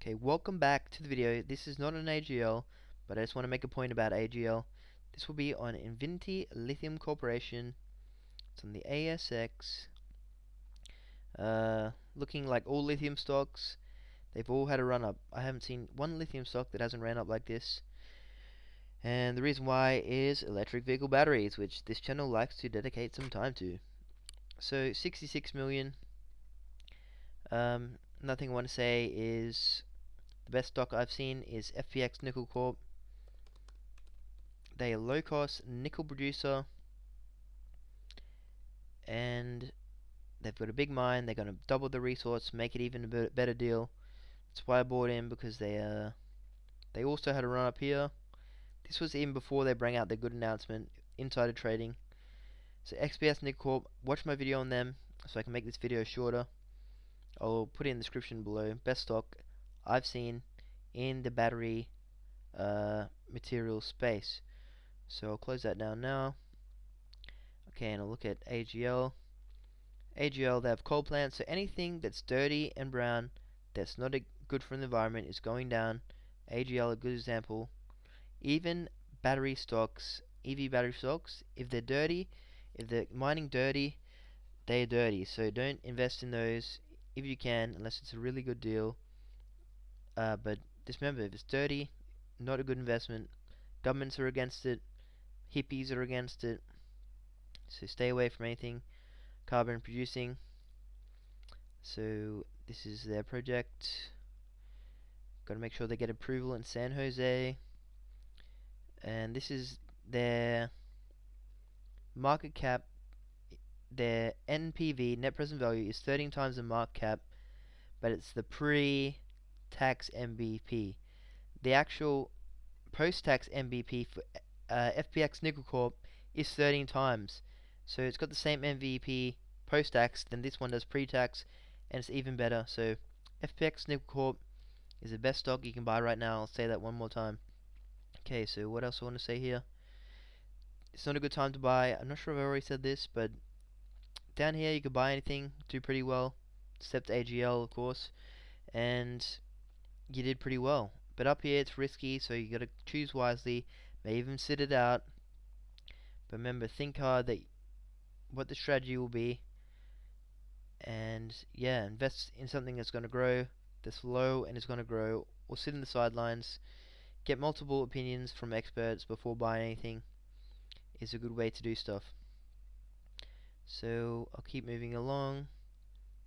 Okay, welcome back to the video. This is not an AGL, but I just want to make a point about AGL. This will be on Infinity Lithium Corporation. It's on the ASX. Looking like all lithium stocks, they've all had a run up. I haven't seen one lithium stock that hasn't ran up like this. And the reason why is electric vehicle batteries, which this channel likes to dedicate some time to. So 66 million. Nothing I want to say is the best stock I've seen is FPX Nickel Corp. They are a low cost nickel producer, and they've got a big mine. They're going to double the resource, make it even a better deal. That's why I bought in, because they also had a run up here. This was even before they bring out their good announcement, insider trading. So XPS Nickel Corp, watch my video on them so I can make this video shorter. I'll put it in the description below. Best stock I've seen in the battery material space. So I'll close that down now. Okay, and I'll look at AGL. AGL, they have coal plants, so anything that's dirty and brown that's not good for the environment is going down. AGL, a good example. Even battery stocks, EV battery stocks, if they're dirty, if they're mining dirty, they're dirty. So don't invest in those if you can, unless it's a really good deal. But just remember, if it's dirty, not a good investment. Governments are against it. Hippies are against it. So stay away from anything carbon producing. So this is their project. Got to make sure they get approval in San Jose. And this is their market cap. Their NPV, net present value, is 13 times the market cap, but it's the pre-tax MVP. The actual post-tax MVP for FPX Nickel Corp is 13 times. So it's got the same MVP post-tax than this one does pre-tax, and it's even better. So FPX Nickel Corp is the best stock you can buy right now. I'll say that one more time. Okay, so what else I want to say here? It's not a good time to buy. I'm not sure if I already said this, but down here you could buy anything, do pretty well, except AGL of course, and you did pretty well. But up here it's risky, so you got to choose wisely. May even sit it out. But remember, think hard that what the strategy will be, and yeah, invest in something that's going to grow, that's low and is going to grow, or sit in the sidelines. Get multiple opinions from experts before buying anything is a good way to do stuff. So I'll keep moving along.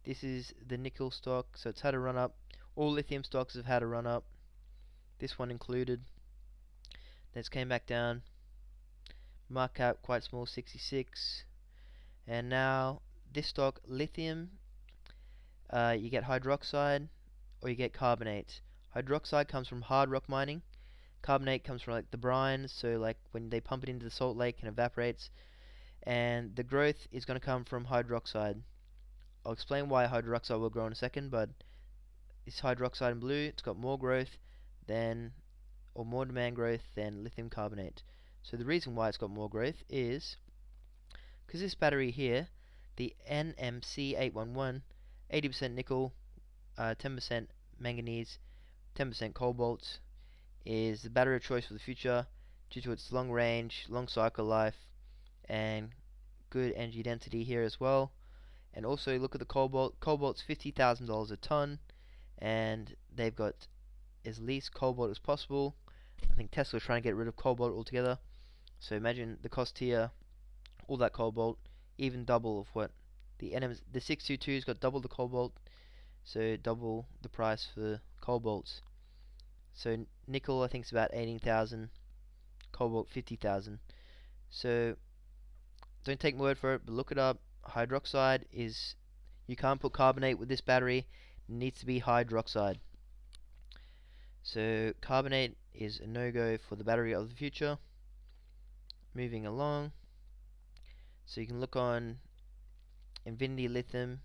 This is the nickel stock, so it's had a run up. All lithium stocks have had a run up, this one included. Then it's came back down. Market cap quite small, 66. And now this stock, lithium, you get hydroxide or you get carbonate. Hydroxide comes from hard rock mining. Carbonate comes from like the brines, so like when they pump it into the salt lake and evaporates. And the growth is going to come from hydroxide. I'll explain why hydroxide will grow in a second, but it's hydroxide in blue. It's got more growth than, or more demand growth than lithium carbonate. So the reason why it's got more growth is because this battery here, the NMC811, 80% nickel, 10% manganese, 10% cobalt, is the battery of choice for the future due to its long range, long cycle life, and good energy density here as well. And also look at the cobalt. Cobalt's $50,000 a ton, and they've got as least cobalt as possible. I think Tesla's trying to get rid of cobalt altogether. So imagine the cost here, all that cobalt, even double of what the 622's got, double the cobalt, so double the price for cobalts. So nickel I think is about 18,000, cobalt 50,000. So don't take my word for it, but look it up. Hydroxide is, you can't put carbonate with this battery, it needs to be hydroxide. So carbonate is a no-go for the battery of the future. Moving along, so you can look on Infinity Lithium,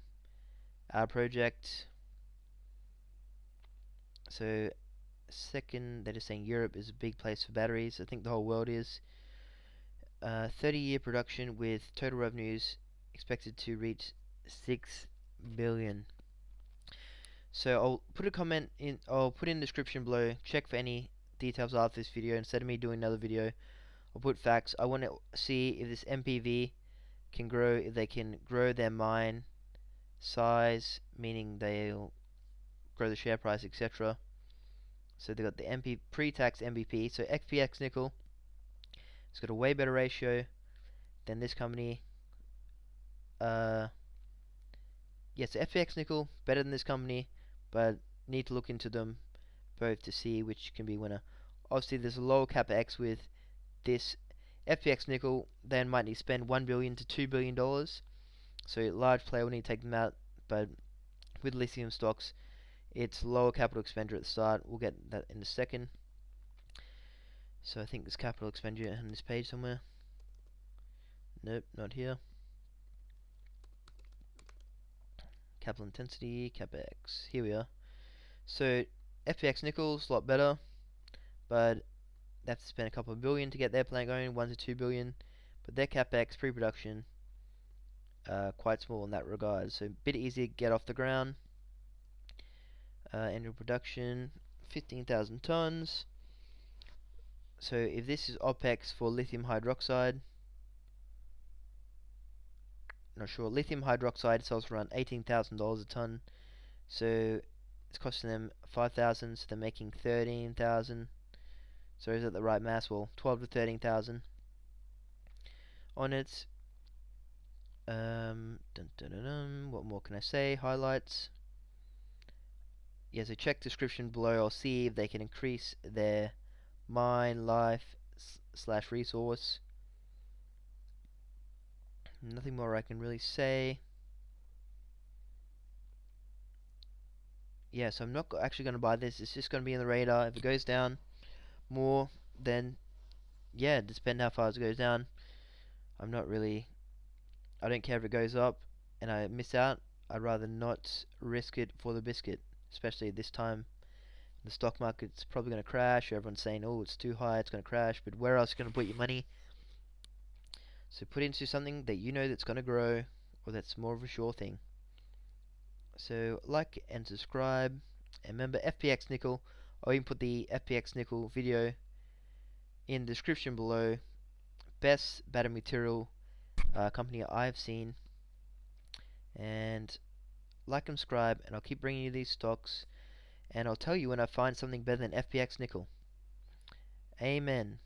our project. So second, they're just saying Europe is a big place for batteries. I think the whole world is. 30-year production with total revenues expected to reach 6 billion. So I'll put a comment in, I'll put in the description below, check for any details after this video. Instead of me doing another video, I'll put facts. I want to see if this MPV can grow, if they can grow their mine size, meaning they'll grow the share price, etc. So they got the MP pre-tax MVP. So FPX Nickel, it's got a way better ratio than this company. Yes, FPX Nickel better than this company, but need to look into them both to see which can be winner. Obviously, there's a lower capex with this FPX Nickel. Then might need to spend $1 billion to $2 billion. So a large player will need to take them out. But with lithium stocks, it's lower capital expenditure at the start. We'll get that in a second. So I think there's capital expenditure on this page somewhere. Nope, not here. Capital intensity, capex. Here we are. So FPX Nickel's a lot better, but they have to spend a couple of billion to get their plant going, 1 to 2 billion. But their capex pre-production quite small in that regard, so a bit easier to get off the ground. Annual production 15,000 tons. So if this is OPEX for lithium hydroxide, not sure. Lithium hydroxide sells around $18,000 a ton, so it's costing them 5,000, so they're making 13,000. So is that the right mass? Well, 12 to 13,000 on it. What more can I say? Highlights. Yeah, so check description below. I'll see if they can increase their mine life slash resource. Nothing more I can really say. Yeah, so I'm not actually going to buy this. It's just going to be in the radar. If it goes down more, then yeah, depending how far it goes down. I'm not really. I don't care if it goes up and I miss out. I'd rather not risk it for the biscuit, especially at this time. The stock market's probably going to crash. Everyone's saying, oh, it's too high, it's going to crash. But where else are you going to put your money? So put into something that you know that's going to grow, or that's more of a sure thing. So like and subscribe. And remember, FPX Nickel, I'll even put the FPX Nickel video in the description below. Best battery material company I've seen. And like and subscribe, and I'll keep bringing you these stocks. And I'll tell you when I find something better than FPX Nickel. Amen.